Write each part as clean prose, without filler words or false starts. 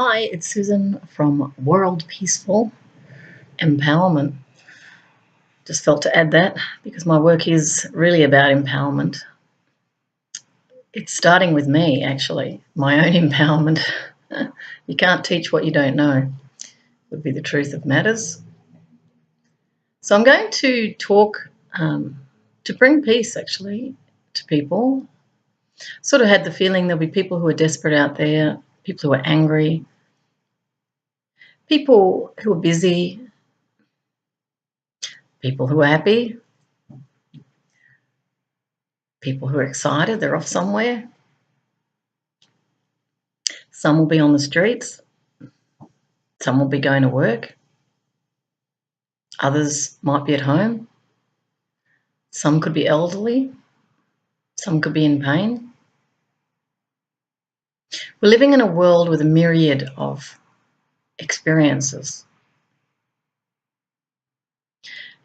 Hi, it's Susan from Worldpeacefull Empowerment. Just felt to add that because my work is really about empowerment. It's starting with me, actually, my own empowerment. You can't teach what you don't know, would be the truth of matters. So I'm going to talk to bring peace, actually, to people. Sort of had the feeling there'll be people who are desperate out there, people who are angry, people who are busy, people who are happy, people who are excited, they're off somewhere. Some will be on the streets, some will be going to work, others might be at home, some could be elderly, some could be in pain. We're living in a world with a myriad of experiences,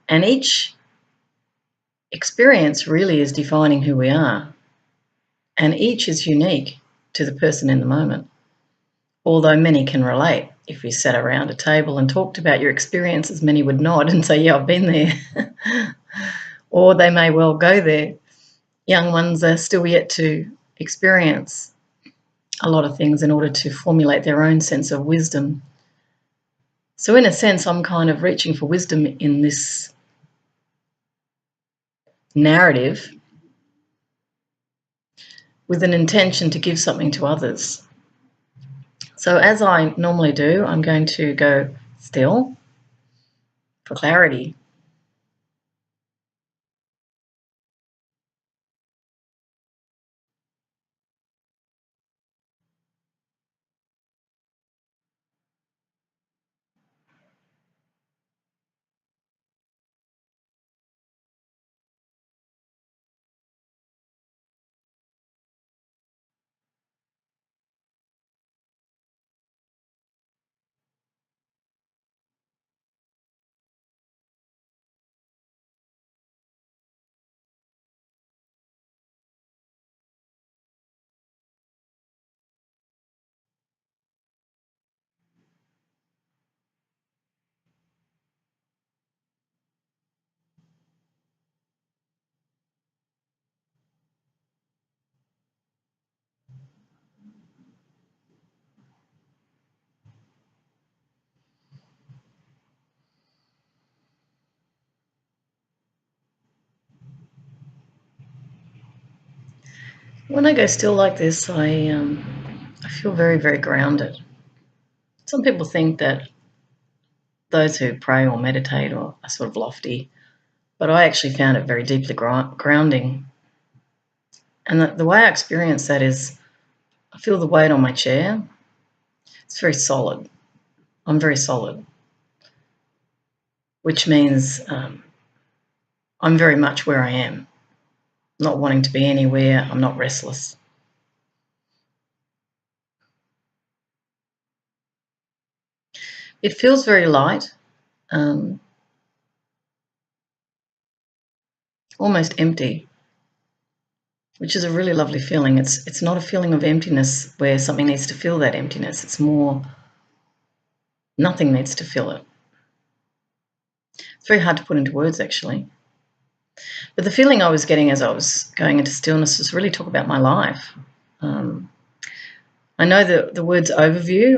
and each experience really is defining who we are, and each is unique to the person in the moment. Although many can relate. If we sat around a table and talked about your experiences, many would nod and say, yeah, I've been there. Or they may well go there. Young ones are still yet to experience a lot of things in order to formulate their own sense of wisdom. So in a sense, I'm kind of reaching for wisdom in this narrative with an intention to give something to others. So as I normally do, I'm going to go still for clarity. When I go still like this, I feel very, very grounded. Some people think that those who pray or meditate are sort of lofty, but I actually found it very deeply grounding. And the way I experience that is I feel the weight on my chair. It's very solid. I'm very solid, which means I'm very much where I am, not wanting to be anywhere. I'm not restless. It feels very light, almost empty, which is a really lovely feeling. It's not a feeling of emptiness where something needs to fill that emptiness. It's more nothing needs to fill it. It's very hard to put into words, actually. But the feeling I was getting as I was going into stillness was really talk about my life. I know that the words overview,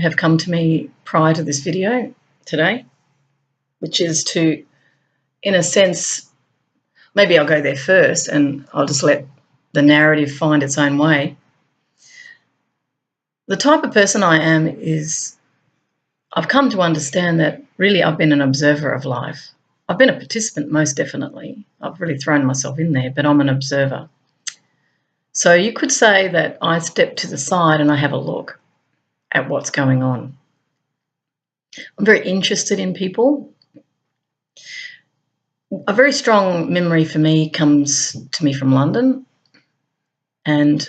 have come to me prior to this video today, which is to, in a sense, maybe I'll go there first and I'll just let the narrative find its own way. The type of person I am is I've come to understand that really I've been an observer of life. I've been a participant, most definitely. I've really thrown myself in there, but I'm an observer. So you could say that I step to the side and I have a look at what's going on. I'm very interested in people. A very strong memory for me comes to me from London, and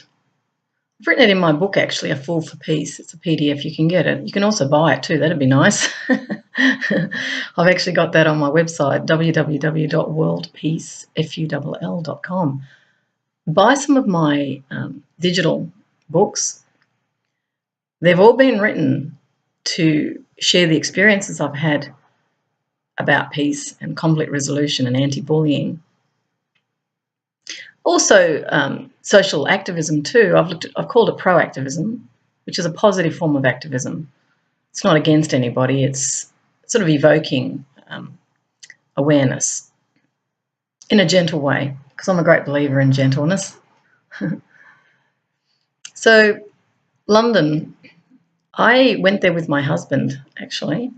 I've written it in my book, actually, A Fool for Peace. It's a PDF. You can get it. You can also buy it too. That'd be nice. I've actually got that on my website, www.worldpeacefull.com. Buy some of my digital books. They've all been written to share the experiences I've had about peace and conflict resolution and anti-bullying. Also, social activism too. I've called it proactivism, which is a positive form of activism. It's not against anybody. It's sort of evoking awareness in a gentle way, because I'm a great believer in gentleness. So, London, I went there with my husband, actually,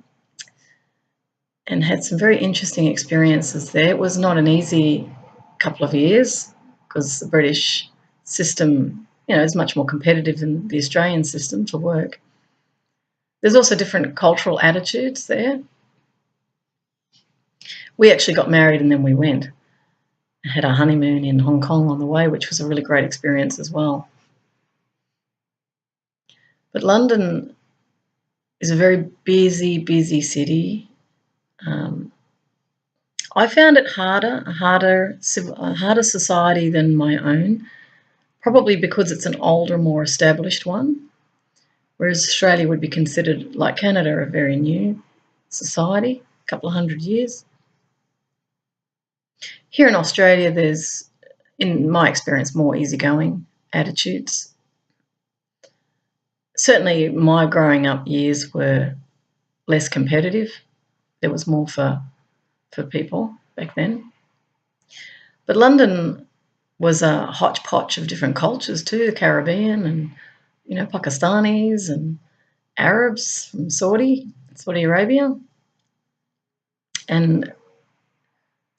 and had some very interesting experiences there. It was not an easy couple of years because the British system, is much more competitive than the Australian system for work. There's also different cultural attitudes there. We actually got married and then we went. Had our honeymoon in Hong Kong on the way, which was a really great experience as well. But London is a very busy city. I found it a harder society than my own, probably because it's an older, more established one, whereas Australia would be considered, like Canada, a very new society, a couple of 100 years. Here in Australia, there's, in my experience, more easygoing attitudes. Certainly my growing up years were less competitive. There was more for people back then. But London was a hodgepodge of different cultures too, the Caribbean and, Pakistanis and Arabs from Saudi Arabia, and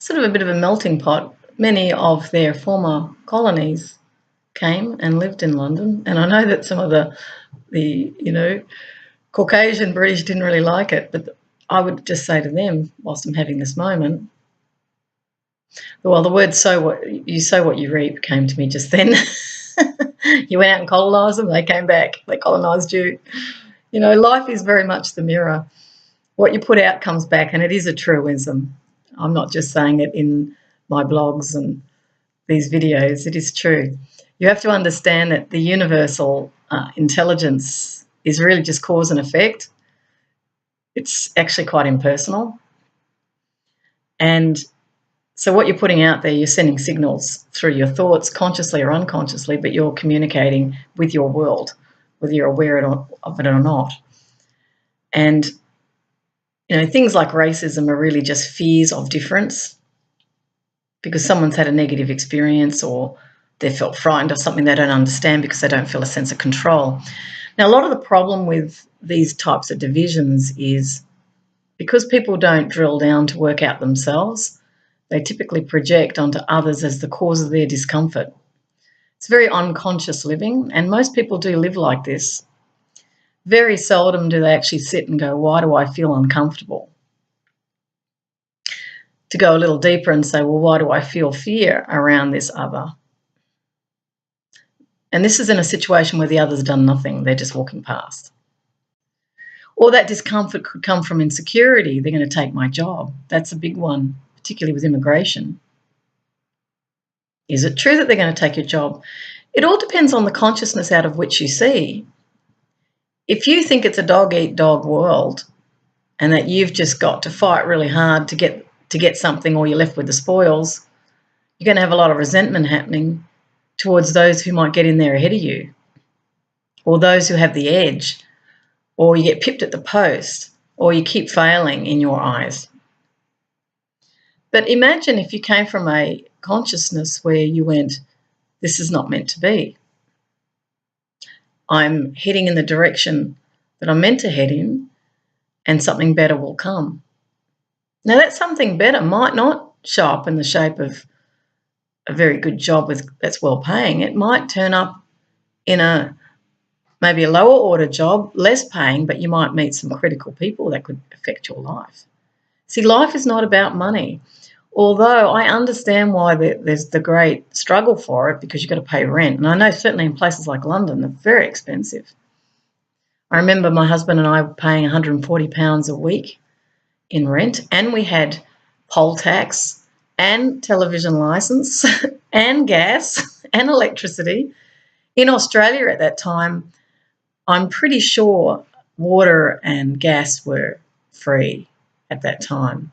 sort of a bit of a melting pot. Many of their former colonies came and lived in London, and I know that some of the Caucasian British didn't really like it, but I would just say to them, whilst I'm having this moment, well, the word sow what you reap came to me just then. You went out and colonised them, they came back, they colonised you. Life is very much the mirror. What you put out comes back, and it is a truism. I'm not just saying it in my blogs and these videos, it is true. You have to understand that the universal intelligence is really just cause and effect. It's actually quite impersonal. And so what you're putting out there, you're sending signals through your thoughts, consciously or unconsciously, but you're communicating with your world, whether you're aware of it or not. And, things like racism are really just fears of difference, because someone's had a negative experience or they felt frightened of something they don't understand because they don't feel a sense of control. Now, a lot of the problem with these types of divisions is because people don't drill down to work out themselves, they typically project onto others as the cause of their discomfort. It's very unconscious living, and most people do live like this. Very seldom do they actually sit and go, why do I feel uncomfortable? To go a little deeper and say, well, why do I feel fear around this other? And this is in a situation where the other's done nothing, they're just walking past. Or that discomfort could come from insecurity. They're going to take my job. That's a big one, particularly with immigration. Is it true that they're going to take your job? It all depends on the consciousness out of which you see. If you think it's a dog-eat-dog world and that you've just got to fight really hard to get something, or you're left with the spoils, you're going to have a lot of resentment happening towards those who might get in there ahead of you, or those who have the edge, or you get pipped at the post, or you keep failing in your eyes. But imagine if you came from a consciousness where you went, this is not meant to be. I'm heading in the direction that I'm meant to head in, and something better will come. Now, that something better might not show up in the shape of a very good job that's well paying. It might turn up in maybe a lower order job, less paying, but you might meet some critical people that could affect your life. See, life is not about money. Although I understand why there's the great struggle for it, because you've got to pay rent. And I know certainly in places like London, they're very expensive. I remember my husband and I were paying £140 a week in rent, and we had poll tax and television licence and gas and electricity. In Australia at that time, I'm pretty sure water and gas were free at that time.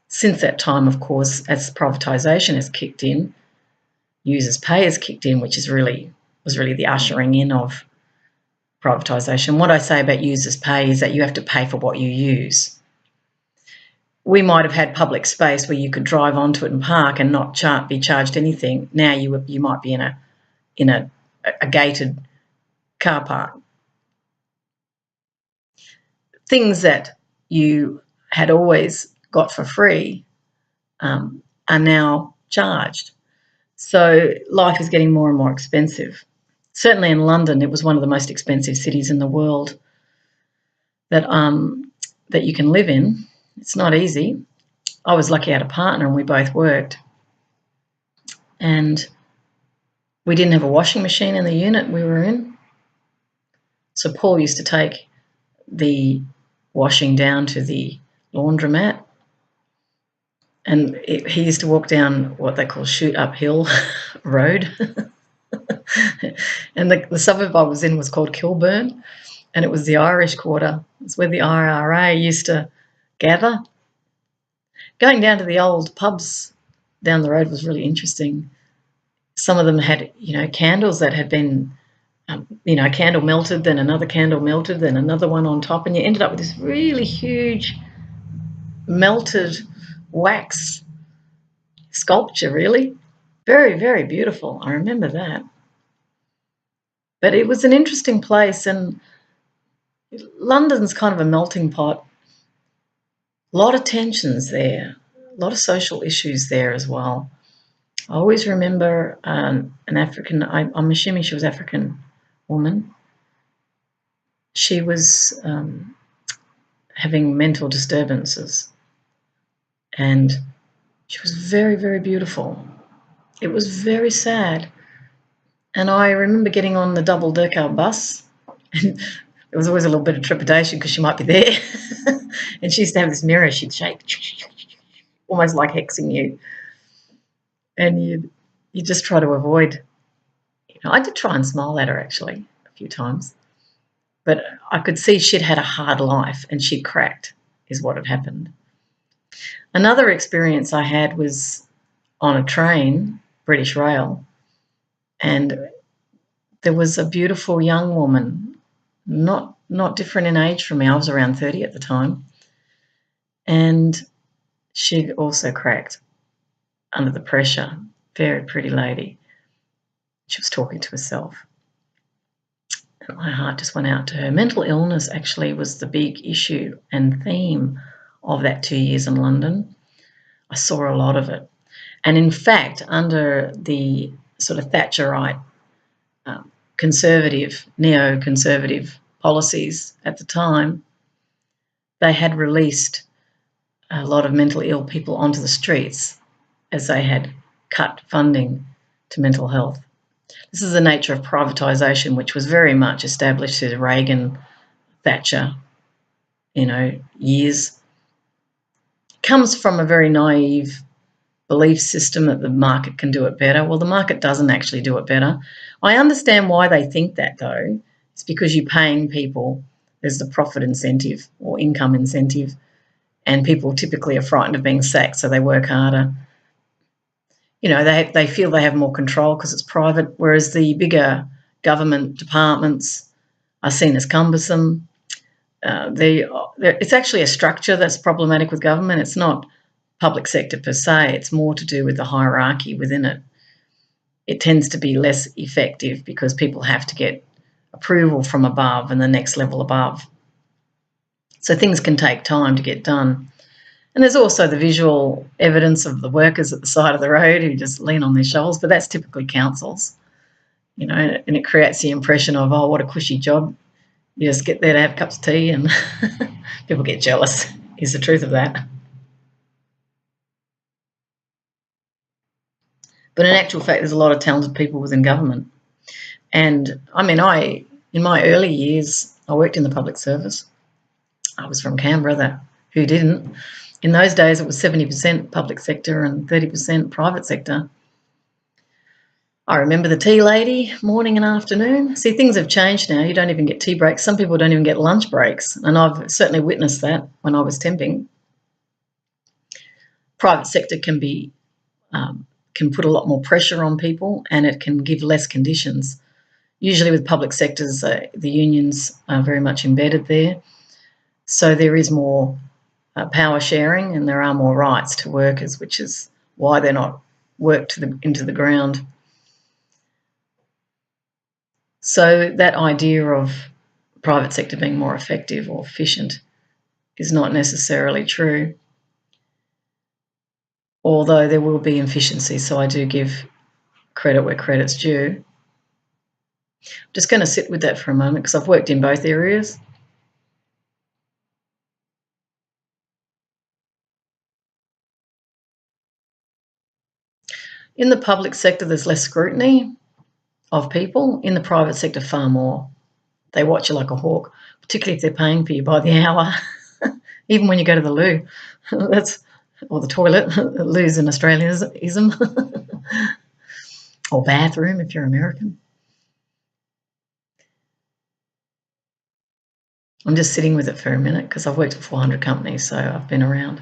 Since that time, of course, as privatisation has kicked in, users' pay has kicked in, which was really the ushering in of privatisation. What I say about users' pay is that you have to pay for what you use. We might have had public space where you could drive onto it and park and not be charged anything. Now you might be in a gated car park. Things that you had always got for free are now charged. So life is getting more and more expensive. Certainly in London, it was one of the most expensive cities in the world that you can live in. It's not easy. I was lucky I had a partner and we both worked. And we didn't have a washing machine in the unit we were in. So Paul used to take the washing down to the laundromat. And he used to walk down what they call Shoot Uphill Road. And the suburb I was in was called Kilburn, and it was the Irish Quarter. It's where the IRA used to gather. Going down to the old pubs down the road was really interesting. Some of them had, candles that had been, a candle melted, then another candle melted, then another one on top, and you ended up with this really huge melted wax sculpture, really. Very, very beautiful. I remember that. But it was an interesting place, and London's kind of a melting pot. A lot of tensions there, a lot of social issues there as well. I always remember an African, I'm assuming she was African woman. She was having mental disturbances, and she was very, very beautiful. It was very sad. And I remember getting on the double-decker bus, and there was always a little bit of trepidation because she might be there. And she used to have this mirror she'd shake, almost like hexing you. And you just try to avoid. I did try and smile at her actually a few times, but I could see she'd had a hard life and she'd cracked, is what had happened. Another experience I had was on a train, British Rail, and there was a beautiful young woman, not different in age from me. I was around 30 at the time, and she also cracked under the pressure. Very pretty lady. She was talking to herself. And my heart just went out to her. Mental illness actually was the big issue and theme of that 2 years in London. I saw a lot of it. And in fact, under the sort of Thatcherite conservative, neoconservative policies at the time, they had released a lot of mentally ill people onto the streets as they had cut funding to mental health. This is the nature of privatisation, which was very much established through the Reagan, Thatcher, years. It comes from a very naive belief system that the market can do it better. Well, the market doesn't actually do it better. I understand why they think that, though. It's because you're paying people. There's the profit incentive or income incentive, and people typically are frightened of being sacked, so they work harder. They feel they have more control because it's private, whereas the bigger government departments are seen as cumbersome. It's actually a structure that's problematic with government. It's not public sector per se. It's more to do with the hierarchy within it. It tends to be less effective because people have to get approval from above and the next level above. So things can take time to get done. And there's also the visual evidence of the workers at the side of the road who just lean on their shovels, but that's typically councils, and it creates the impression of, oh, what a cushy job. You just get there to have cups of tea and people get jealous, is the truth of that. But in actual fact, there's a lot of talented people within government. And in my early years, I worked in the public service. I was from Canberra, who didn't. In those days, it was 70% public sector and 30% private sector. I remember the tea lady, morning and afternoon. See, things have changed now. You don't even get tea breaks. Some people don't even get lunch breaks, and I've certainly witnessed that when I was temping. Private sector can put a lot more pressure on people, and it can give less conditions. Usually with public sectors, the unions are very much embedded there. So there is more power sharing, and there are more rights to workers, which is why they're not worked into the ground. So that idea of private sector being more effective or efficient is not necessarily true, although there will be inefficiencies, so I do give credit where credit's due. I'm just going to sit with that for a moment because I've worked in both areas. In the public sector, there's less scrutiny of people. In the private sector, far more. They watch you like a hawk, particularly if they're paying for you by the hour. Even when you go to the loo, or the toilet. Loo's an Australianism. Or bathroom if you're American. I'm just sitting with it for a minute because I've worked at 400 companies, so I've been around.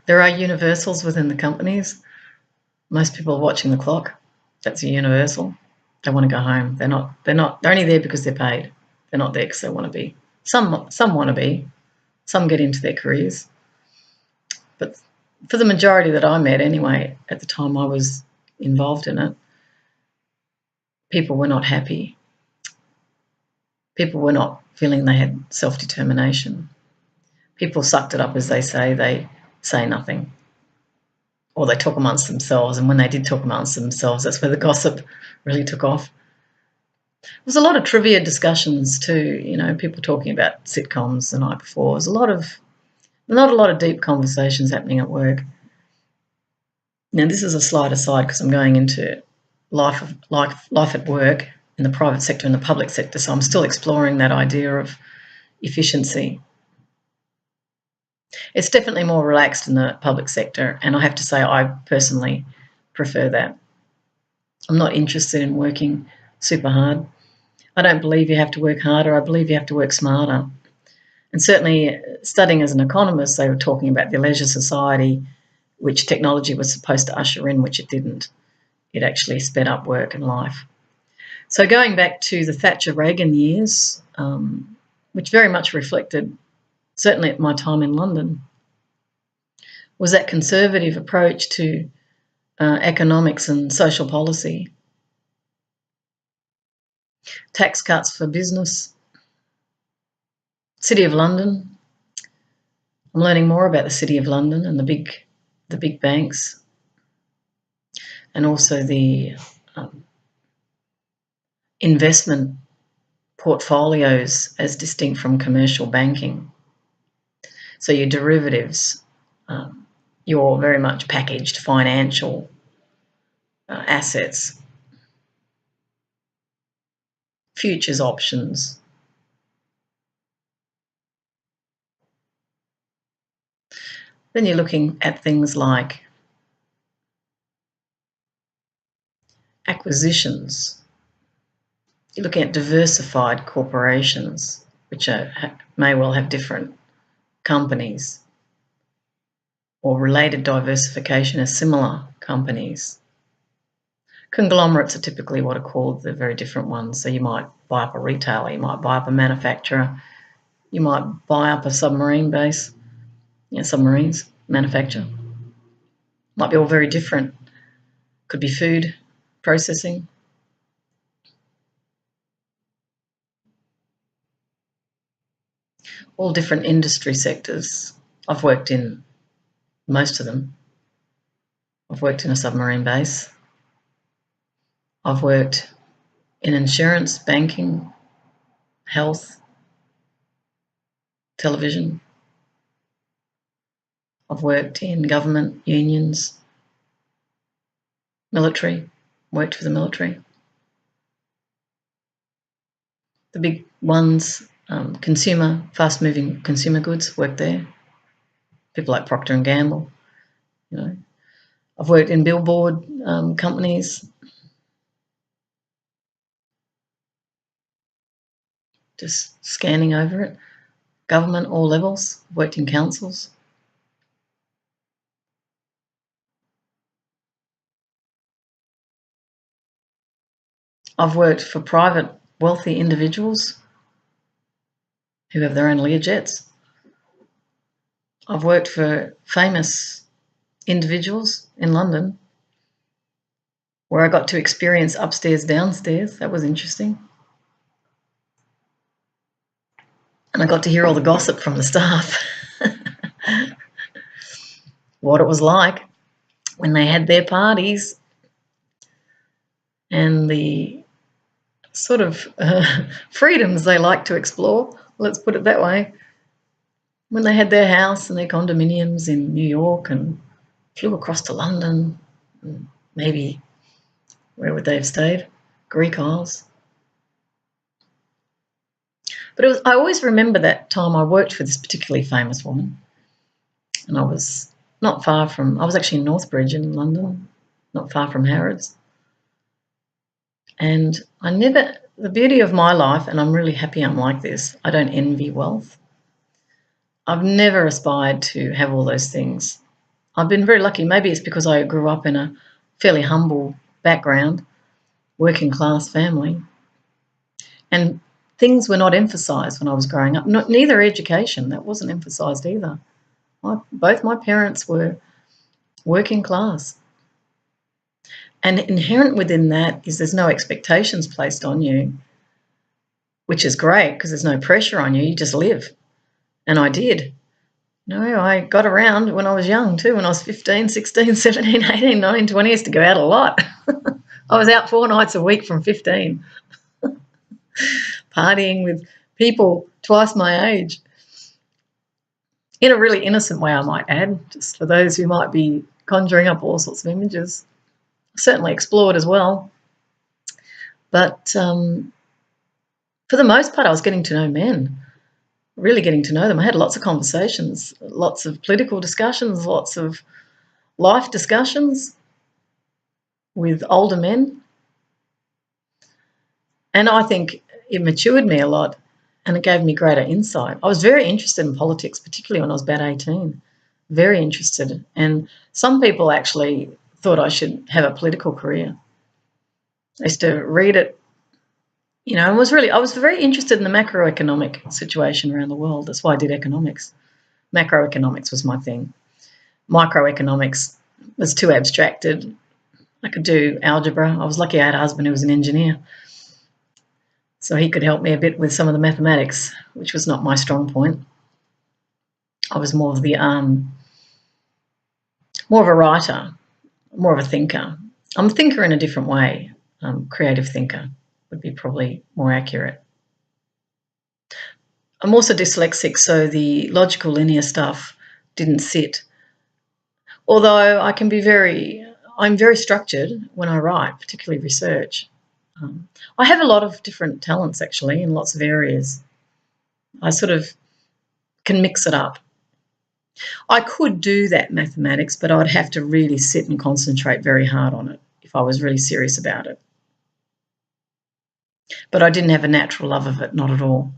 There are universals within the companies. Most people are watching the clock. That's a universal. They want to go home. They're only there because they're paid. They're not there because they want to be. Some want to be. Some get into their careers. But for the majority that I met anyway, at the time I was involved in it, people were not happy. People were not feeling they had self-determination. People sucked it up, as they say nothing. Or they talk amongst themselves, and when they did talk amongst themselves, that's where the gossip really took off. There was a lot of trivia discussions too, people talking about sitcoms the night before. There's not a lot of deep conversations happening at work. Now, this is a slight aside because I'm going into life at work in the private sector and the public sector, so I'm still exploring that idea of efficiency. It's definitely more relaxed in the public sector, and I have to say I personally prefer that. I'm not interested in working super hard. I don't believe you have to work harder. I believe you have to work smarter. And certainly studying as an economist, they were talking about the leisure society, which technology was supposed to usher in, which it didn't. It actually sped up work and life. So going back to the Thatcher-Reagan years, which very much reflected, certainly at my time in London, was that conservative approach to economics and social policy. Tax cuts for business. City of London. I'm learning more about the City of London and the big banks, and also the investment portfolios as distinct from commercial banking. So your derivatives, your very much packaged financial assets, futures options. Then you're looking at things like acquisitions. You're looking at diversified corporations, which may well have different companies, or related diversification as similar companies. Conglomerates are typically what are called the very different ones. So you might buy up a retailer, you might buy up a manufacturer, you might buy up a submarine base, submarines manufacture. Might be all very different. Could be food processing. All different industry sectors. I've worked in most of them. I've worked in a submarine base. I've worked in insurance, banking, health, television. I've worked in government, unions, military, worked for the military. The big ones fast-moving consumer goods, worked there. People like Procter and Gamble, you know. I've worked in billboard companies, just scanning over it. Government, all levels, worked in councils. I've worked for private, wealthy individuals who have their own Learjets. I've worked for famous individuals in London where I got to experience upstairs, downstairs. That was interesting. And I got to hear all the gossip from the staff, what it was like when they had their parties and the sort of freedoms they like to explore, let's put it that way, when they had their house and their condominiums in New York and flew across to London, maybe, where would they have stayed? Greek Isles. But I always remember that time I worked for this particularly famous woman, and I was not far from, I was actually in Northbridge in London, not far from Harrods. And the beauty of my life, and I'm really happy I'm like this, I don't envy wealth. I've never aspired to have all those things. I've been very lucky. Maybe it's because I grew up in a fairly humble background, working class family, and things were not emphasised when I was growing up. Neither education, that wasn't emphasised either. Both my parents were working class. And inherent within that is there's no expectations placed on you, which is great because there's no pressure on you. You just live. And I did. No, I got around when I was young too. When I was 15, 16, 17, 18, 19, 20, I used to go out a lot. I was out 4 nights a week from 15, partying with people twice my age. In a really innocent way, I might add, just for those who might be conjuring up all sorts of images. Certainly explored as well. But for the most part, I was getting to know men, really getting to know them. I had lots of conversations, lots of political discussions, lots of life discussions with older men. And I think it matured me a lot and it gave me greater insight. I was very interested in politics, particularly when I was about 18, very interested. And some people actually thought I should have a political career. I used to read it, you know, I was very interested in the macroeconomic situation around the world. That's why I did economics. Macroeconomics was my thing. Microeconomics was too abstracted. I could do algebra. I was lucky I had a husband who was an engineer, so he could help me a bit with some of the mathematics, which was not my strong point. I was more of a writer, more of a thinker. I'm a thinker in a different way. Creative thinker would be probably more accurate. I'm also dyslexic, so the logical linear stuff didn't sit. Although I'm very structured when I write, particularly research. I have a lot of different talents actually in lots of areas. I sort of can mix it up. I could do that mathematics, but I'd have to really sit and concentrate very hard on it if I was really serious about it. But I didn't have a natural love of it, not at all.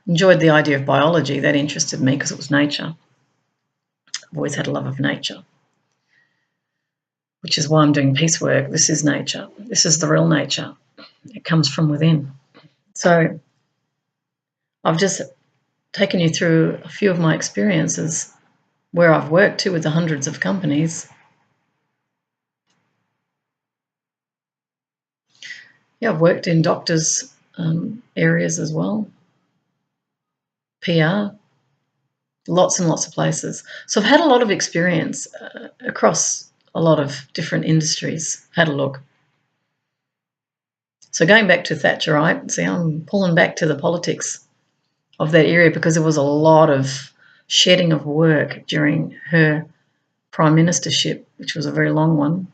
Enjoyed the idea of biology. That interested me because it was nature. I've always had a love of nature, which is why I'm doing peace work. This is nature. This is the real nature. It comes from within. So I've just taken you through a few of my experiences where I've worked too with the hundreds of companies. Yeah, I've worked in doctors' areas as well, PR, lots and lots of places. So I've had a lot of experience across a lot of different industries. Had a look. So going back to Thatcherite, see, I'm pulling back to the politics of that area because there was a lot of shedding of work during her prime ministership, which was a very long one.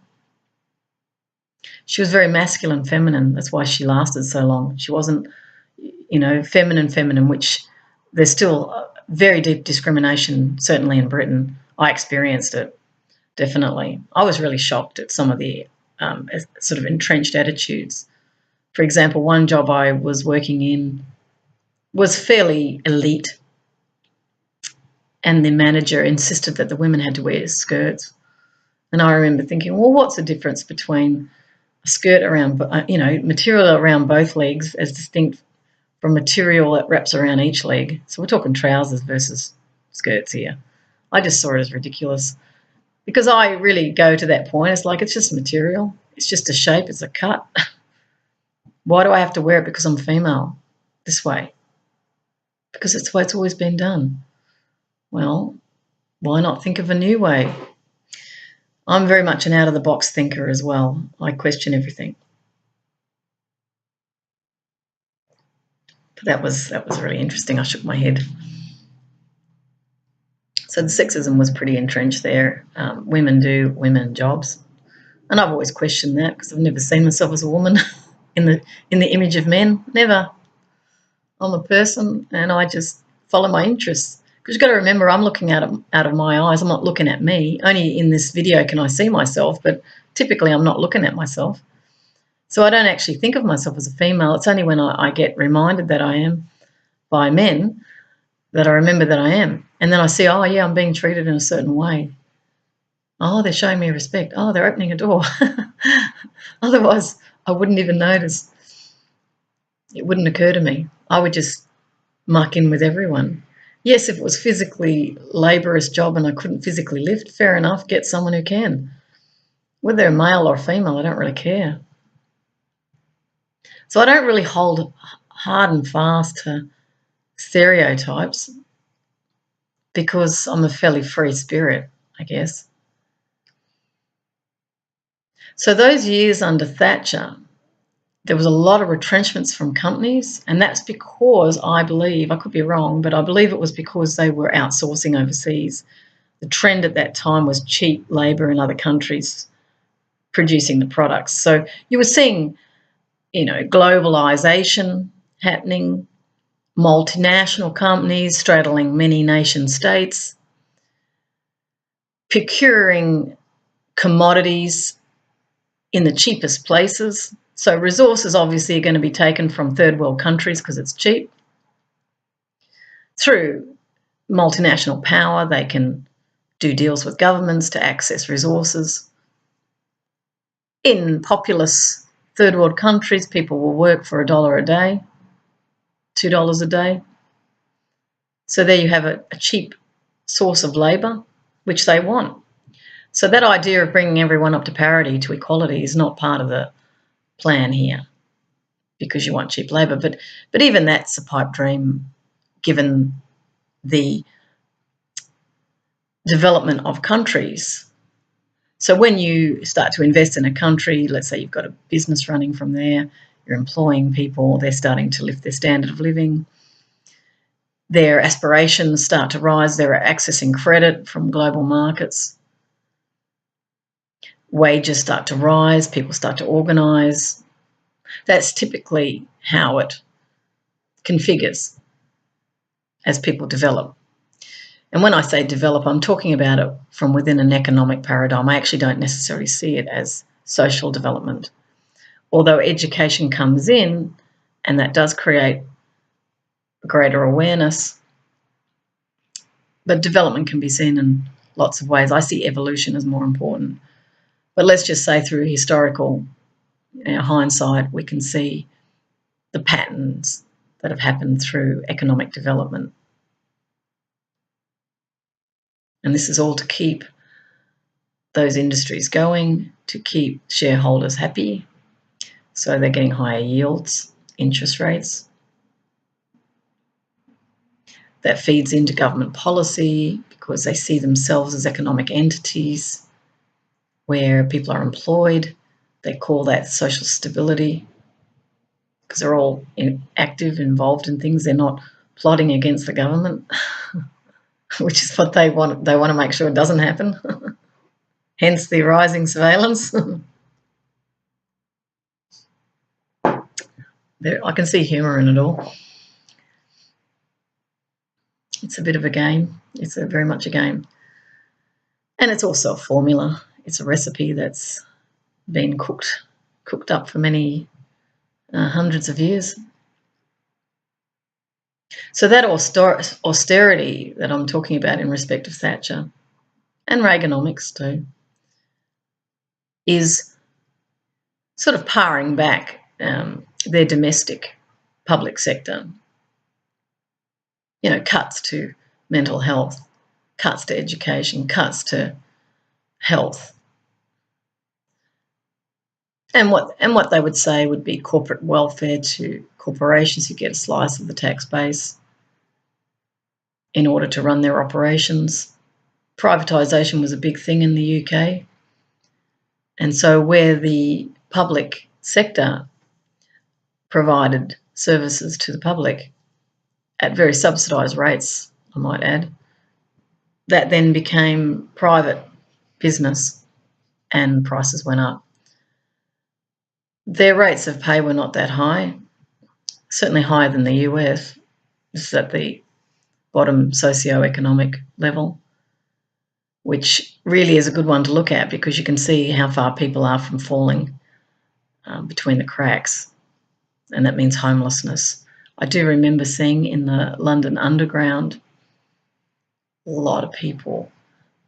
She was very masculine, feminine. That's why she lasted so long. She wasn't, feminine, which there's still very deep discrimination, certainly in Britain. I experienced it, definitely. I was really shocked at some of the sort of entrenched attitudes. For example, one job I was working in was fairly elite, and the manager insisted that the women had to wear skirts. And I remember thinking, well, what's the difference between a skirt around, material around both legs as distinct from material that wraps around each leg? So we're talking trousers versus skirts here. I just saw it as ridiculous, because I really go to that point. It's like, it's just material. It's just a shape. It's a cut. Why do I have to wear it because I'm female this way? Because it's the way it's always been done. Well, why not think of a new way? I'm very much an out-of-the-box thinker as well. I question everything. But that was really interesting. I shook my head. So the sexism was pretty entrenched there. Women do women jobs. And I've always questioned that, because I've never seen myself as a woman in the image of men. Never. I'm a person, and I just follow my interests. Because you've got to remember, I'm looking out of my eyes. I'm not looking at me. Only in this video can I see myself, but typically I'm not looking at myself. So I don't actually think of myself as a female. It's only when I get reminded that I am by men that I remember that I am. And then I see, oh, yeah, I'm being treated in a certain way. Oh, they're showing me respect. Oh, they're opening a door. Otherwise, I wouldn't even notice. It wouldn't occur to me. I would just muck in with everyone. Yes, if it was physically laborious job and I couldn't physically lift, fair enough, get someone who can. Whether they're male or female, I don't really care. So I don't really hold hard and fast to stereotypes, because I'm a fairly free spirit, I guess. So those years under Thatcher, there was a lot of retrenchments from companies, and that's because, I believe, I could be wrong, but I believe it was because they were outsourcing overseas. The trend at that time was cheap labour in other countries producing the products. So you were seeing, globalisation happening, multinational companies straddling many nation states, procuring commodities in the cheapest places. So resources obviously are going to be taken from third world countries because it's cheap. Through multinational power, they can do deals with governments to access resources. In populous third world countries, people will work for $1 a day, $2 a day. So there you have a cheap source of labour, which they want. So that idea of bringing everyone up to parity, to equality, is not part of the plan here, because you want cheap labour. But even that's a pipe dream, given the development of countries. So when you start to invest in a country, let's say you've got a business running from there, you're employing people, they're starting to lift their standard of living, their aspirations start to rise, they're accessing credit from global markets, wages start to rise, people start to organise. That's typically how it configures as people develop. And when I say develop, I'm talking about it from within an economic paradigm. I actually don't necessarily see it as social development. Although education comes in, and that does create greater awareness, but development can be seen in lots of ways. I see evolution as more important. But let's just say, through historical hindsight, we can see the patterns that have happened through economic development. And this is all to keep those industries going, to keep shareholders happy, so they're getting higher yields, interest rates. That feeds into government policy, because they see themselves as economic entities where people are employed. They call that social stability, because they're all active, involved in things. They're not plotting against the government, which is what they want. They want to make sure it doesn't happen. Hence the rising surveillance. I can see humour in it all. It's a bit of a game. It's very much a game. And it's also a formula. It's a recipe that's been cooked up for many hundreds of years. So that austerity that I'm talking about in respect of Thatcher and Reganomics too is sort of paring back their domestic public sector. You know, cuts to mental health, cuts to education, cuts to health. And what they would say would be corporate welfare to corporations who get a slice of the tax base in order to run their operations. Privatisation was a big thing in the UK. And so where the public sector provided services to the public at very subsidised rates, I might add, that then became private business and prices went up. Their rates of pay were not that high, certainly higher than the US. This is at the bottom socio-economic level, which really is a good one to look at because you can see how far people are from falling between the cracks, and that means homelessness. I do remember seeing in the London Underground, a lot of people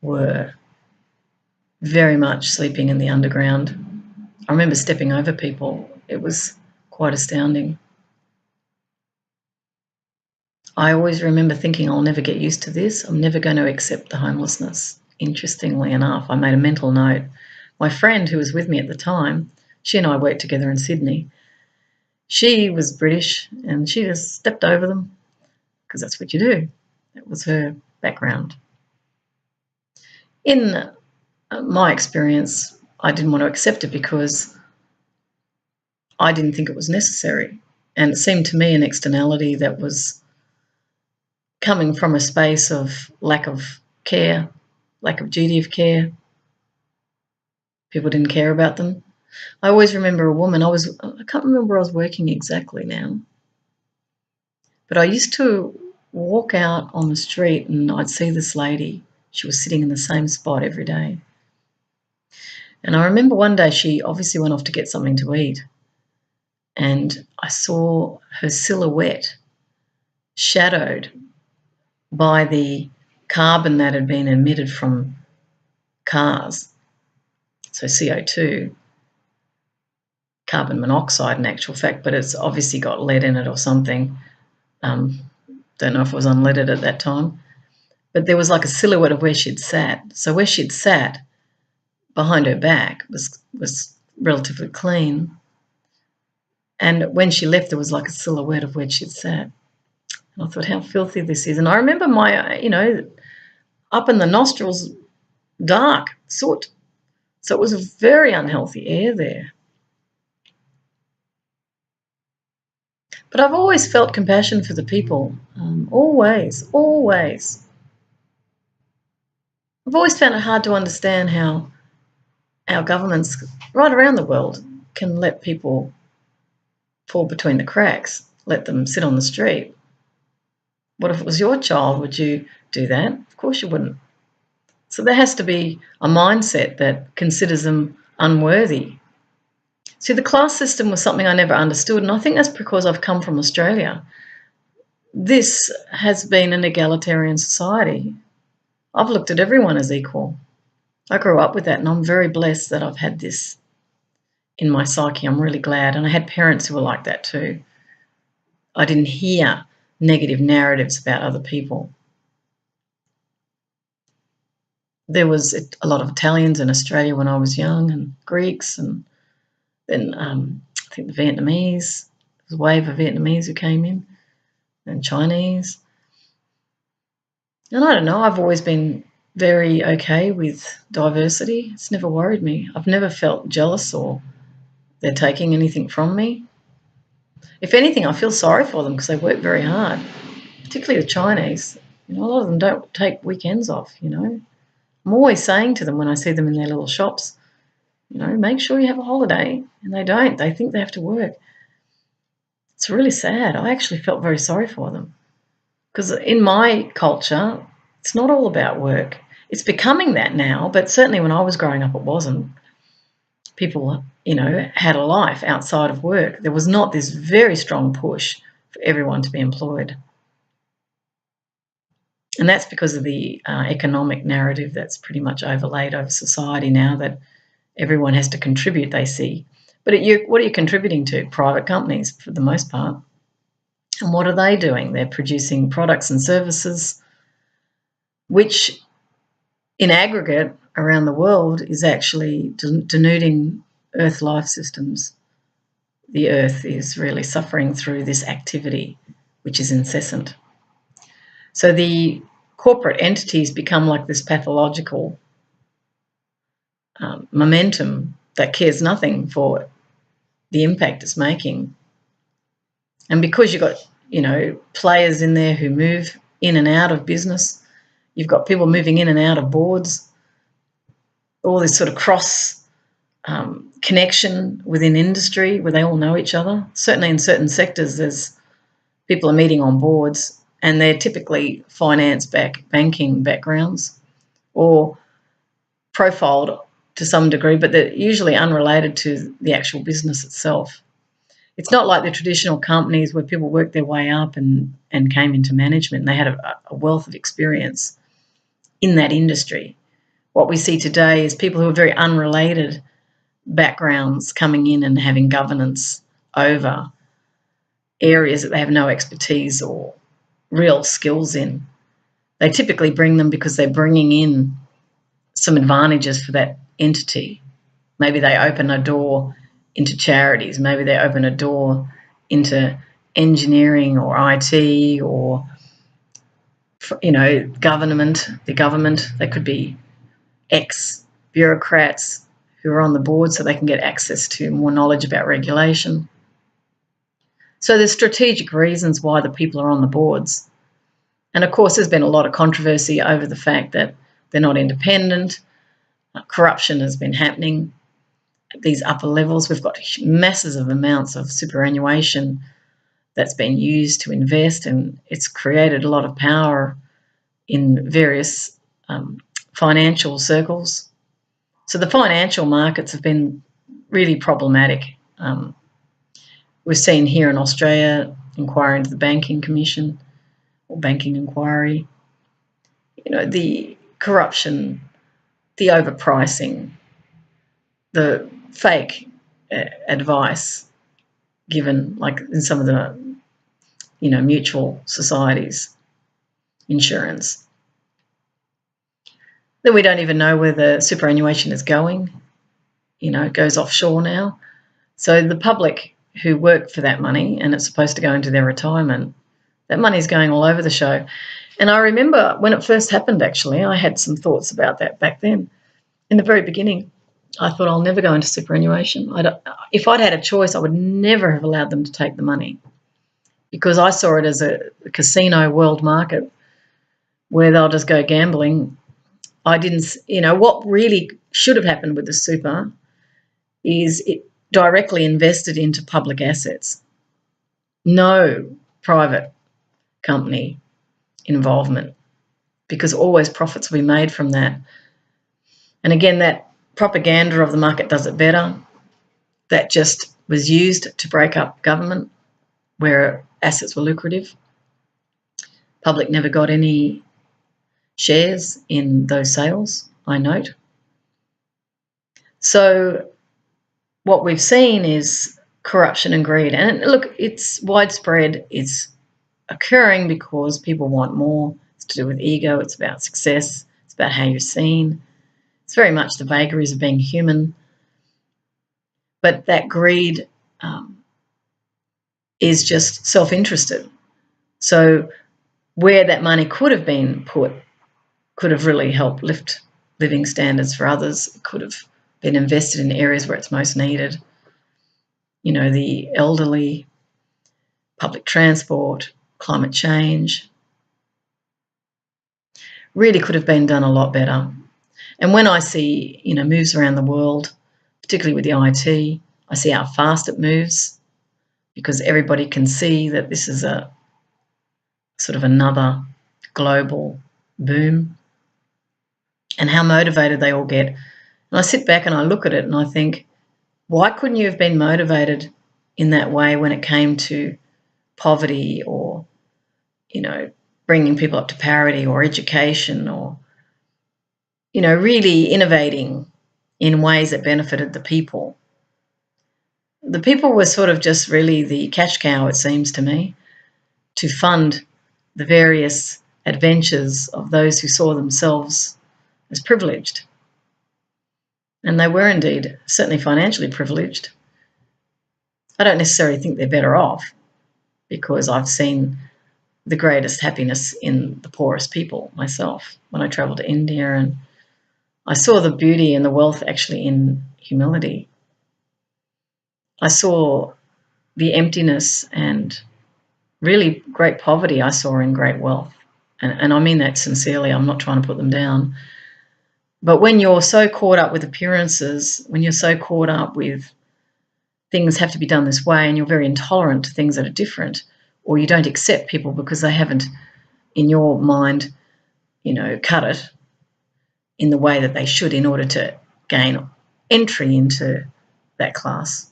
were very much sleeping in the underground. I remember stepping over people. It was quite astounding. I always remember thinking, I'll never get used to this. I'm never going to accept the homelessness. Interestingly enough, I made a mental note. My friend who was with me at the time, she and I worked together in Sydney. She was British and she just stepped over them because that's what you do. That was her background. In my experience, I didn't want to accept it because I didn't think it was necessary. And it seemed to me an externality that was coming from a space of lack of care, lack of duty of care. People didn't care about them. I always remember a woman, I can't remember where I was working exactly now, but I used to walk out on the street and I'd see this lady. She was sitting in the same spot every day. And I remember one day she obviously went off to get something to eat, and I saw her silhouette shadowed by the carbon that had been emitted from cars, so CO2, carbon monoxide in actual fact, but it's obviously got lead in it or something. Don't know if it was unleaded at that time, but there was like a silhouette of where she'd sat. So where she'd sat behind her back was relatively clean, and when she left there was like a silhouette of where she'd sat. And I thought, how filthy this is. And I remember my, up in the nostrils, dark, soot. So it was a very unhealthy air there. But I've always felt compassion for the people, always. I've always found it hard to understand how our governments right around the world can let people fall between the cracks, let them sit on the street. What if it was your child? Would you do that? Of course you wouldn't. So there has to be a mindset that considers them unworthy. See, the class system was something I never understood, and I think that's because I've come from Australia. This has been an egalitarian society. I've looked at everyone as equal. I grew up with that, and I'm very blessed that I've had this in my psyche. I'm really glad. And I had parents who were like that too. I didn't hear negative narratives about other people. There was a lot of Italians in Australia when I was young, and Greeks, and then I think the Vietnamese. There was a wave of Vietnamese who came in, and Chinese. And I don't know, I've always been very okay with diversity. It's never worried me. I've never felt jealous or they're taking anything from me. If anything, I feel sorry for them because they work very hard, particularly the Chinese. A lot of them don't take weekends off, I'm always saying to them when I see them in their little shops, make sure you have a holiday. And they don't. They think they have to work. It's really sad. I actually felt very sorry for them. Because in my culture, it's not all about work. It's becoming that now, but certainly when I was growing up, it wasn't. People, had a life outside of work. There was not this very strong push for everyone to be employed. And that's because of the economic narrative that's pretty much overlaid over society now, that everyone has to contribute, they see. But what are you contributing to? Private companies, for the most part. And what are they doing? They're producing products and services, which in aggregate around the world is actually denuding Earth life systems. The Earth is really suffering through this activity, which is incessant. So the corporate entities become like this pathological momentum that cares nothing for the impact it's making. And because you've got, players in there who move in and out of business, you've got people moving in and out of boards, all this sort of cross connection within industry where they all know each other. Certainly in certain sectors, there's people are meeting on boards and they're typically banking backgrounds or profiled to some degree, but they're usually unrelated to the actual business itself. It's not like the traditional companies where people worked their way up and came into management and they had a wealth of experience in that industry. What we see today is people who are very unrelated backgrounds coming in and having governance over areas that they have no expertise or real skills in. They typically bring them because they're bringing in some advantages for that entity. Maybe they open a door into charities. Maybe they open a door into engineering or IT or, government. The government, they could be ex-bureaucrats who are on the board so they can get access to more knowledge about regulation. So there's strategic reasons why the people are on the boards. And of course, there's been a lot of controversy over the fact that they're not independent. Corruption has been happening at these upper levels. We've got massive amounts of superannuation that's been used to invest, and it's created a lot of power in various financial circles. So the financial markets have been really problematic. We've seen here in Australia inquiry into the Banking Commission or Banking Inquiry. The corruption, the overpricing, the fake advice given, like in some of the, mutual societies, insurance. Then we don't even know where the superannuation is going. It goes offshore now. So the public who work for that money, and it's supposed to go into their retirement, that money's going all over the show. And I remember when it first happened, actually, I had some thoughts about that back then. In the very beginning, I thought I'll never go into superannuation. If I'd had a choice, I would never have allowed them to take the money because I saw it as a casino world market where they'll just go gambling. I didn't, what really should have happened with the super is it directly invested into public assets. No private company involvement, because always profits will be made from that. And again, that propaganda of the market does it better, that just was used to break up government where assets were lucrative. Public never got any shares in those sales, I note. So what we've seen is corruption and greed. And look, it's widespread. It's occurring because people want more. It's to do with ego. It's about success. It's about how you're seen. It's very much the vagaries of being human. But that greed is just self-interested. So where that money could have been put could have really helped lift living standards for others. It could have been invested in areas where it's most needed. The elderly, public transport, climate change. Really could have been done a lot better. And when I see, moves around the world, particularly with the IT, I see how fast it moves because everybody can see that this is a sort of another global boom, and how motivated they all get. And I sit back and I look at it and I think, why couldn't you have been motivated in that way when it came to poverty or, bringing people up to parity or education or, really innovating in ways that benefited the people? The people were sort of just really the cash cow, it seems to me, to fund the various adventures of those who saw themselves as privileged. And they were indeed certainly financially privileged. I don't necessarily think they're better off, because I've seen the greatest happiness in the poorest people myself when I travelled to India, and I saw the beauty and the wealth actually in humility. I saw the emptiness and really great poverty I saw in great wealth. And I mean that sincerely. I'm not trying to put them down. But when you're so caught up with appearances, when you're so caught up with things have to be done this way, and you're very intolerant to things that are different, or you don't accept people because they haven't, in your mind, cut it in the way that they should in order to gain entry into that class,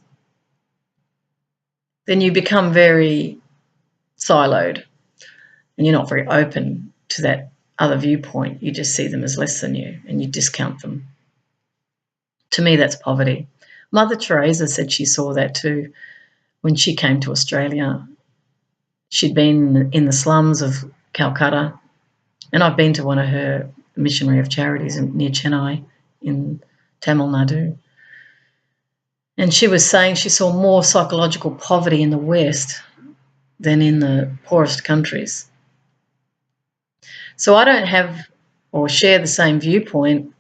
then you become very siloed and you're not very open to that other viewpoint. You just see them as less than you and you discount them. To me, that's poverty. Mother Teresa said she saw that too when she came to Australia. She'd been in the slums of Calcutta, and I've been to one of her missionary of charities near Chennai in Tamil Nadu. And she was saying she saw more psychological poverty in the West than in the poorest countries. So I don't have or share the same viewpoint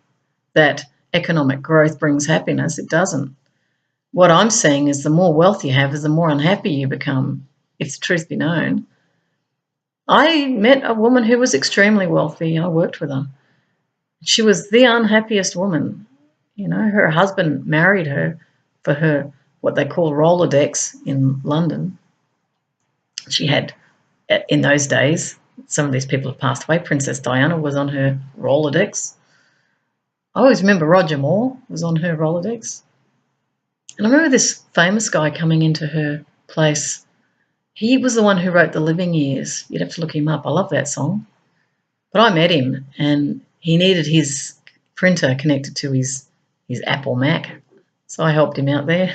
that economic growth brings happiness. It doesn't. What I'm saying is the more wealth you have is the more unhappy you become, if the truth be known. I met a woman who was extremely wealthy. I worked with her. She was the unhappiest woman. Her husband married her for her, what they call Rolodex in London. She had, in those days, some of these people have passed away. Princess Diana was on her Rolodex. I always remember Roger Moore was on her Rolodex. And I remember this famous guy coming into her place. He was the one who wrote The Living Years. You'd have to look him up. I love that song. But I met him, and he needed his printer connected to his Apple Mac. So I helped him out there.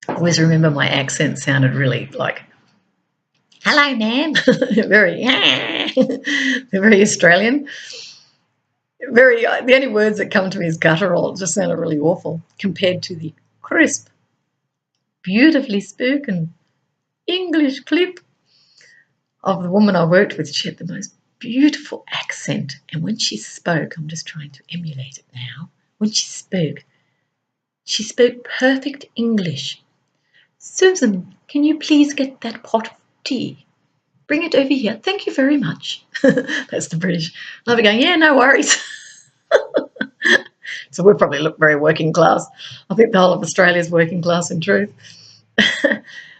I always remember my accent sounded really like, hello, ma'am. very Australian. The only words that come to me is guttural. It just sounded really awful compared to the crisp, beautifully spoken English clip of the woman I worked with. She had the most beautiful accent, and when she spoke, I'm just trying to emulate it now. When she spoke perfect English. Susan, can you please get that pot of tea? Bring it over here. Thank you very much. That's the British. And I'll be going, yeah, no worries. So we probably look very working class. I think the whole of Australia is working class in truth.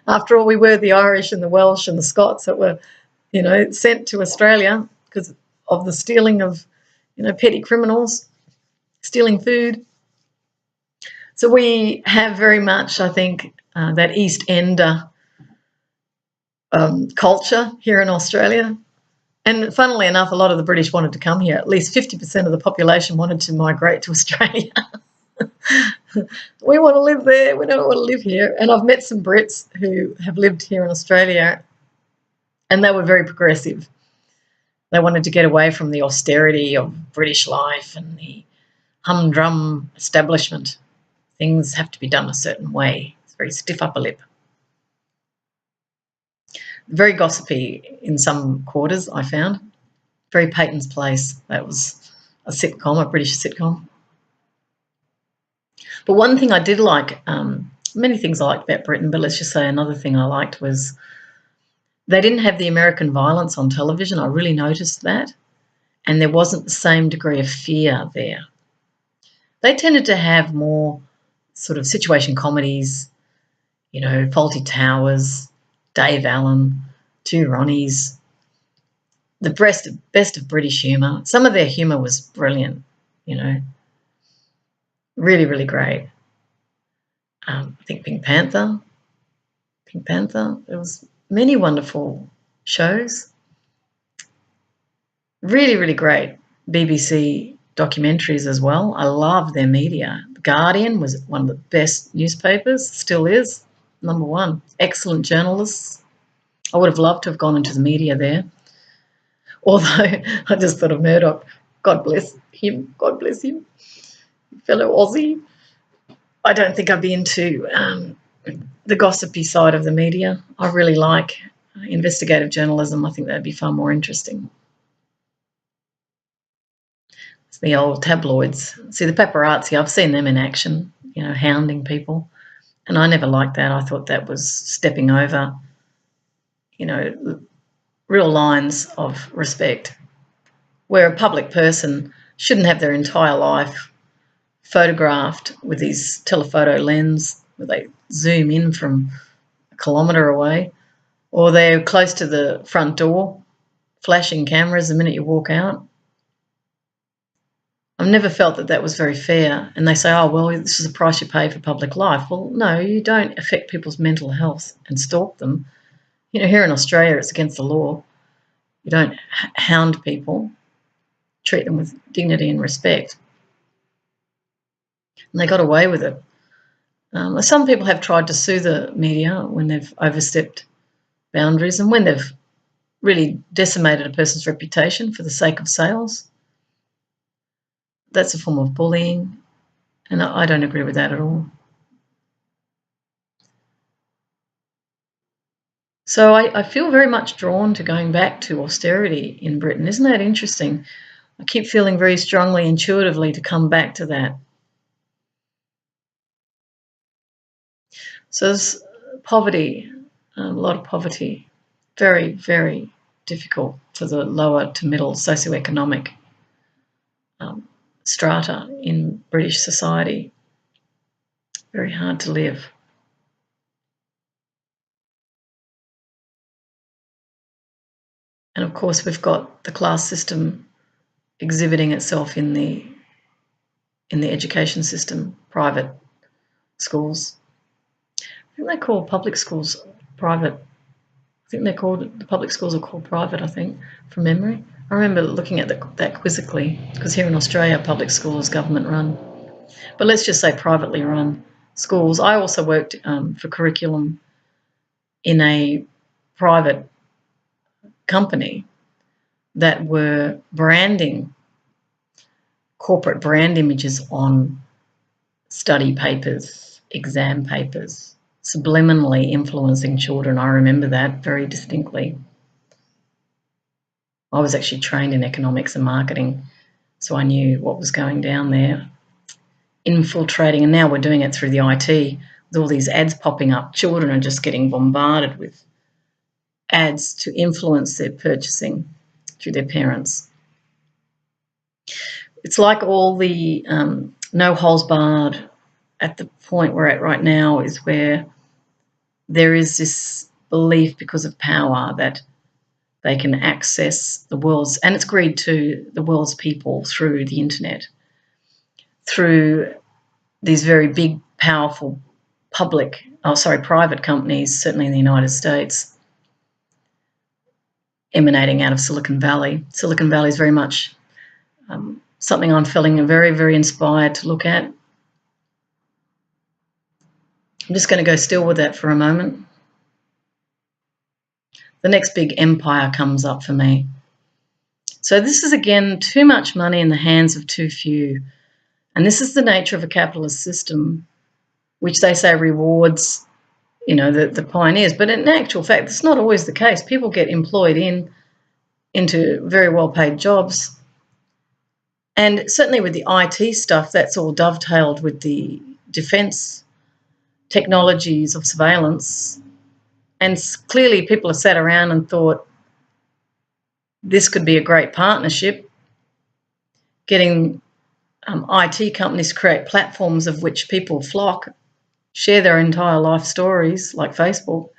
After all, we were the Irish and the Welsh and the Scots that were, sent to Australia because of the stealing of, petty criminals, stealing food. So we have very much, I think, that East Ender culture here in Australia. And funnily enough, a lot of the British wanted to come here. At least 50% of the population wanted to migrate to Australia. We want to live there. We don't want to live here. And I've met some Brits who have lived here in Australia, and they were very progressive. They wanted to get away from the austerity of British life and the humdrum establishment. Things have to be done a certain way. It's very stiff upper lip. Very gossipy in some quarters, I found. Very Peyton's Place. That was a sitcom, a British sitcom. But one thing I did like, many things I liked about Britain, but let's just say another thing I liked was they didn't have the American violence on television. I really noticed that. And there wasn't the same degree of fear there. They tended to have more sort of situation comedies, Faulty Towers, Dave Allen, two Ronnies, the best of British humour. Some of their humour was brilliant, you know, really, really great. I think Pink Panther. There was many wonderful shows. Really, really great BBC documentaries as well. I love their media. The Guardian was one of the best newspapers, still is, number one. Excellent journalists. I would have loved to have gone into the media there. Although I just thought of Murdoch. God bless him. God bless him. Fellow Aussie. I don't think I'd be into the gossipy side of the media. I really like investigative journalism. I think that'd be far more interesting. It's the old tabloids. See, the paparazzi, I've seen them in action, you know, hounding people. And I never liked that. I thought that was stepping over, you know, real lines of respect, where a public person shouldn't have their entire life photographed with these telephoto lens where they zoom in from a kilometre away, or they're close to the front door, flashing cameras the minute you walk out. I've never felt that that was very fair. And they say, oh, well, this is the price you pay for public life. Well, no, you don't affect people's mental health and stalk them. You know, here in Australia, it's against the law. You don't hound people, treat them with dignity and respect. And they got away with it. Some people have tried to sue the media when they've overstepped boundaries and when they've really decimated a person's reputation for the sake of sales. That's a form of bullying, and I don't agree with that at all. So I feel very much drawn to going back to austerity in Britain. Isn't that interesting? I keep feeling very strongly, intuitively, to come back to that. So there's poverty, a lot of poverty, very, very difficult for the lower to middle socioeconomic strata in British society. Very hard to live. And of course, we've got the class system exhibiting itself in the education system, private schools. I think they call public schools private. I think they're called, the public schools are called private, I think, from memory. I remember looking at that quizzically, because here in Australia, public school is government run. But let's just say privately run schools. I also worked for curriculum in a private company that were branding corporate brand images on study papers, exam papers, subliminally influencing children. I remember that very distinctly. I was actually trained in economics and marketing, so I knew what was going down there. Infiltrating, and now we're doing it through the IT with all these ads popping up. Children are just getting bombarded with ads to influence their purchasing through their parents. It's like all the no holes barred at the point we're at right now is where there is this belief because of power that they can access the world's, and it's greed too, the world's people through the internet, through these very big, powerful private companies, certainly in the United States, emanating out of Silicon Valley. Silicon Valley is very much something I'm feeling very, very inspired to look at. I'm just going to go still with that for a moment. The next big empire comes up for me. So this is, again, too much money in the hands of too few. And this is the nature of a capitalist system, which they say rewards, you know, the pioneers. But in actual fact, that's not always the case. People get employed into very well-paid jobs. And certainly with the IT stuff, that's all dovetailed with the defence technologies of surveillance. And clearly people have sat around and thought this could be a great partnership, getting IT companies to create platforms of which people flock, share their entire life stories like Facebook,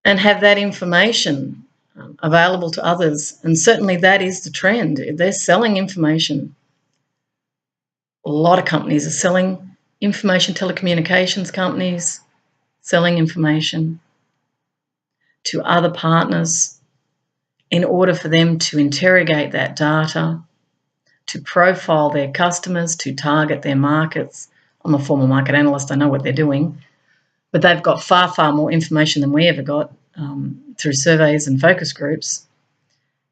and have that information available to others. And certainly that is the trend. They're selling information. A lot of companies are selling information, telecommunications companies selling information to other partners in order for them to interrogate that data, to profile their customers, to target their markets. I'm a former market analyst, I know what they're doing, but they've got far, far more information than we ever got through surveys and focus groups,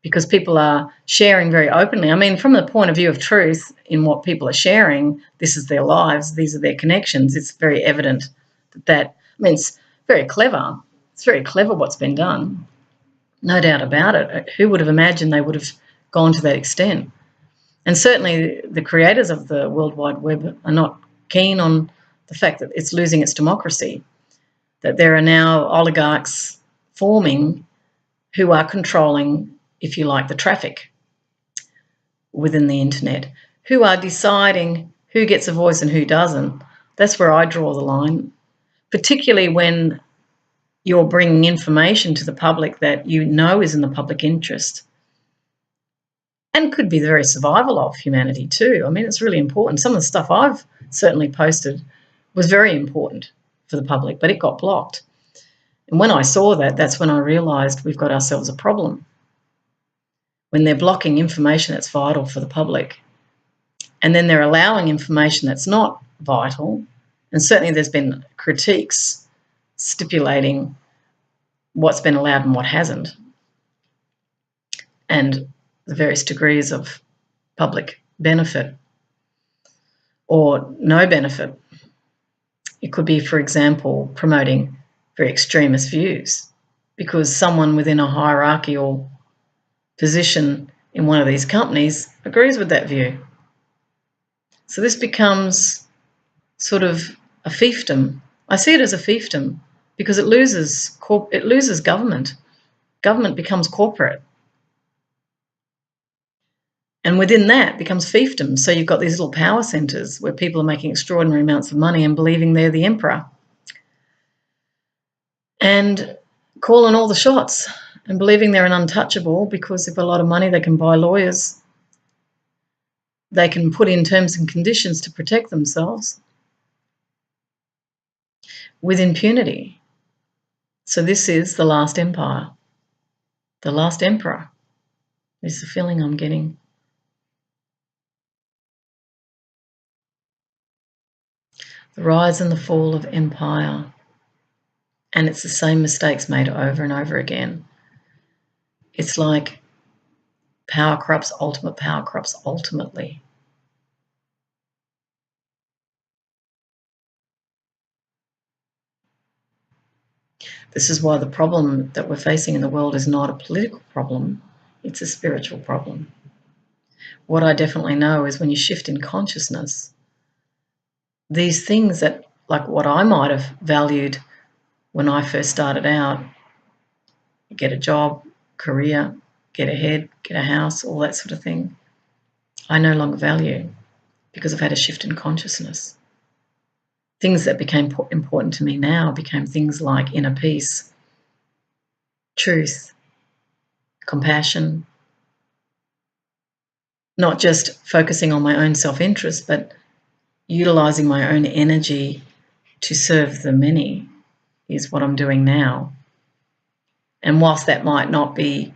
because people are sharing very openly. I mean, from the point of view of truth in what people are sharing, this is their lives, these are their connections. It's very evident that I mean, it's very clever. It's very clever what's been done, no doubt about it. Who would have imagined they would have gone to that extent? And certainly the creators of the World Wide Web are not keen on the fact that it's losing its democracy, that there are now oligarchs forming who are controlling, if you like, the traffic within the internet, who are deciding who gets a voice and who doesn't. That's where I draw the line, particularly when you're bringing information to the public that you know is in the public interest and could be the very survival of humanity too. I mean, it's really important. Some of the stuff I've certainly posted was very important for the public, but it got blocked. And when I saw that, that's when I realised we've got ourselves a problem. When they're blocking information that's vital for the public, and then they're allowing information that's not vital, and certainly there's been critiques stipulating what's been allowed and what hasn't, and the various degrees of public benefit or no benefit. It could be, for example, promoting very extremist views because someone within a hierarchical position in one of these companies agrees with that view. So this becomes sort of a fiefdom. I see it as a fiefdom because it loses government. Government becomes corporate. And within that becomes fiefdom. So you've got these little power centres where people are making extraordinary amounts of money and believing they're the emperor and calling all the shots and believing they're an untouchable because they've got a lot of money, they can buy lawyers, they can put in terms and conditions to protect themselves with impunity. So this is the last empire, the last emperor is the feeling I'm getting. The rise and the fall of empire. And it's the same mistakes made over and over again. It's like power corrupts ultimately. This is why the problem that we're facing in the world is not a political problem, it's a spiritual problem. What I definitely know is when you shift in consciousness, these things that, like what I might have valued when I first started out, get a job, career, get ahead, get a house, all that sort of thing, I no longer value because I've had a shift in consciousness. Things that became important to me now became things like inner peace, truth, compassion, not just focusing on my own self-interest, but utilising my own energy to serve the many is what I'm doing now. And whilst that might not be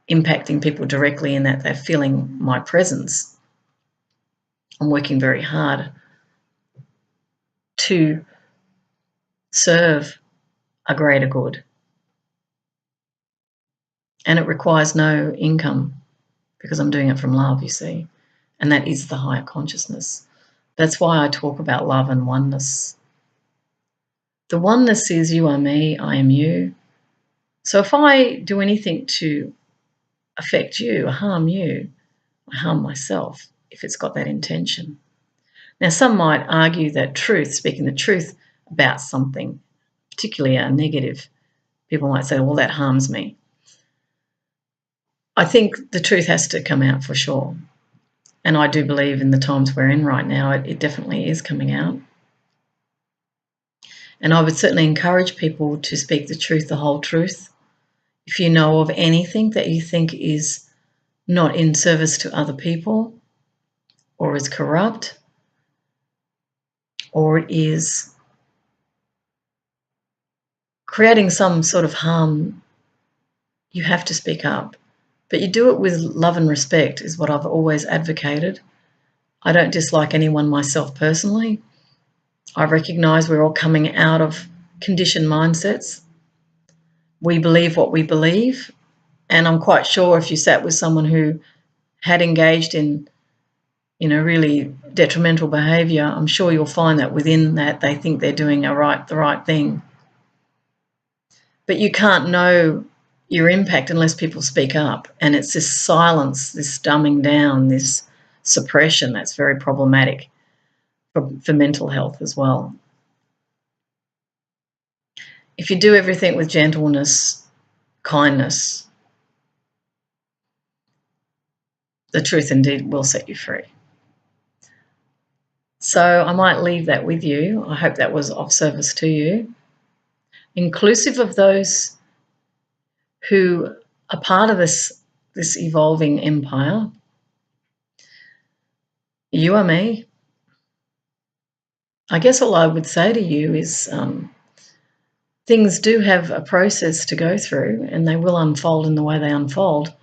impacting people directly in that they're feeling my presence, I'm working very hard to serve a greater good. And it requires no income because I'm doing it from love, you see. And that is the higher consciousness. That's why I talk about love and oneness. The oneness is you are me, I am you. So if I do anything to affect you, harm you, I harm myself if it's got that intention. Now, some might argue that truth, speaking the truth about something, particularly a negative, people might say, well, that harms me. I think the truth has to come out for sure. And I do believe in the times we're in right now, it definitely is coming out. And I would certainly encourage people to speak the truth, the whole truth. If you know of anything that you think is not in service to other people, or is corrupt, or is creating some sort of harm, you have to speak up. But you do it with love and respect is what I've always advocated. I don't dislike anyone myself personally. I recognise we're all coming out of conditioned mindsets. We believe what we believe, and I'm quite sure if you sat with someone who had engaged in, really detrimental behaviour, I'm sure you'll find that within that they think they're doing the right thing. But you can't know your impact unless people speak up, and it's this silence, this dumbing down, this suppression that's very problematic for mental health as well. If you do everything with gentleness, kindness, the truth indeed will set you free. So I might leave that with you. I hope that was of service to you, inclusive of those who are part of this evolving empire. You are me. I guess all I would say to you is things do have a process to go through, and they will unfold in the way they unfold.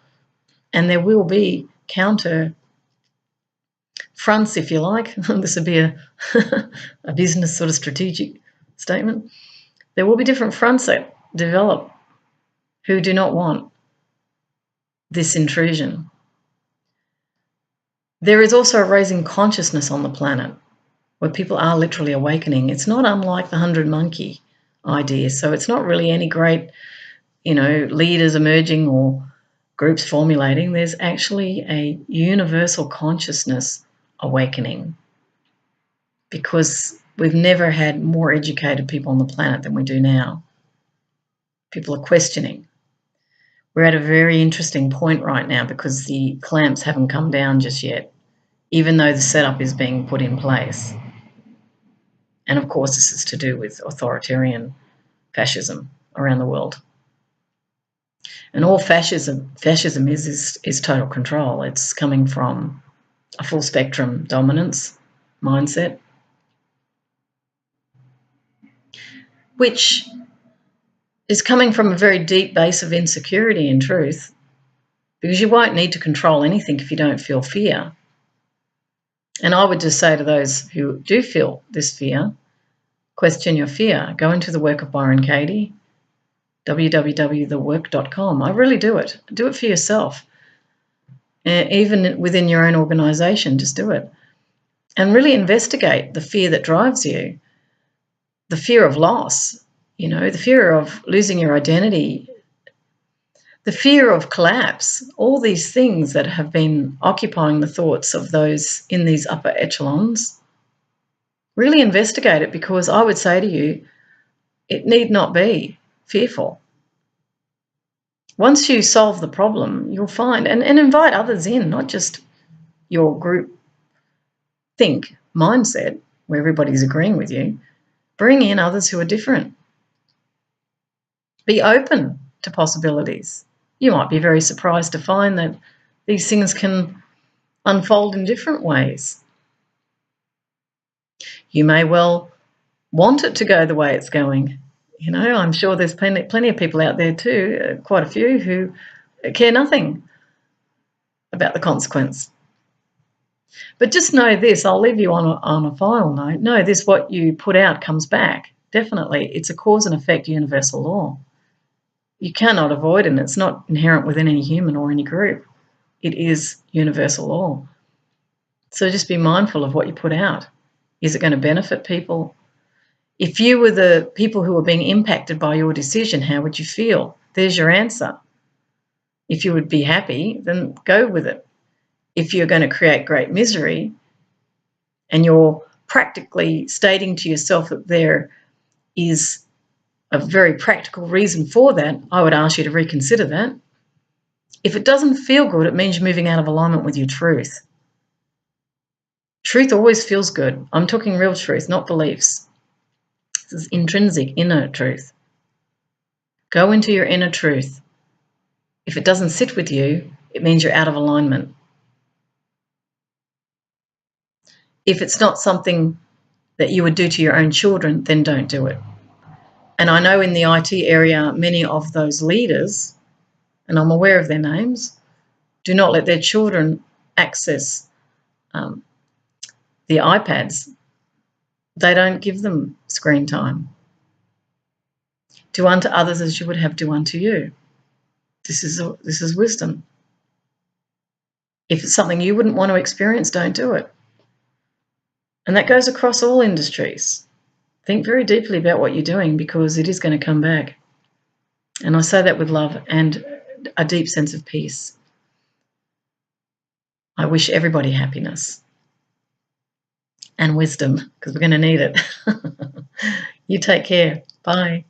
And there will be counter fronts, if you like. This would be a business sort of strategic statement. There will be different fronts that develop who do not want this intrusion. There is also a raising consciousness on the planet where people are literally awakening. It's not unlike the 100 monkey idea. So it's not really any great, leaders emerging or groups formulating. There's actually a universal consciousness awakening, because we've never had more educated people on the planet than we do now. People are questioning. We're at a very interesting point right now because the clamps haven't come down just yet, even though the setup is being put in place. And of course, this is to do with authoritarian fascism around the world. And all fascism is total control. It's coming from a full spectrum dominance mindset, which is coming from a very deep base of insecurity, in truth, because you won't need to control anything if you don't feel fear. And I would just say to those who do feel this fear, question your fear. Go into the work of Byron Katie, www.thework.com. I really do it. Do it for yourself. Even within your own organisation, just do it. And really investigate the fear that drives you, the fear of loss, the fear of losing your identity, the fear of collapse, all these things that have been occupying the thoughts of those in these upper echelons. Really investigate it, because I would say to you, it need not be fearful. Once you solve the problem, you'll find, and invite others in, not just your group think mindset where everybody's agreeing with you. Bring in others who are different. Be open to possibilities. You might be very surprised to find that these things can unfold in different ways. You may well want it to go the way it's going. I'm sure there's plenty of people out there too, quite a few, who care nothing about the consequence. But just know this, I'll leave you on a final note. Know this, what you put out comes back. Definitely. It's a cause and effect universal law. You cannot avoid it, and it's not inherent within any human or any group. It is universal law. So just be mindful of what you put out. Is it going to benefit people? If you were the people who were being impacted by your decision, how would you feel? There's your answer. If you would be happy, then go with it. If you're going to create great misery and you're practically stating to yourself that there is a very practical reason for that, I would ask you to reconsider that. If it doesn't feel good, it means you're moving out of alignment with your truth. Truth always feels good. I'm talking real truth, not beliefs. This is intrinsic, inner truth. Go into your inner truth. If it doesn't sit with you, it means you're out of alignment. If it's not something that you would do to your own children, then don't do it. And I know in the IT area, many of those leaders, and I'm aware of their names, do not let their children access the iPads. They don't give them screen time. Do unto others as you would have do unto you. This is wisdom. If it's something you wouldn't want to experience, don't do it. And that goes across all industries. Think very deeply about what you're doing, because it is going to come back. And I say that with love and a deep sense of peace. I wish everybody happiness and wisdom, because we're going to need it. You take care. Bye.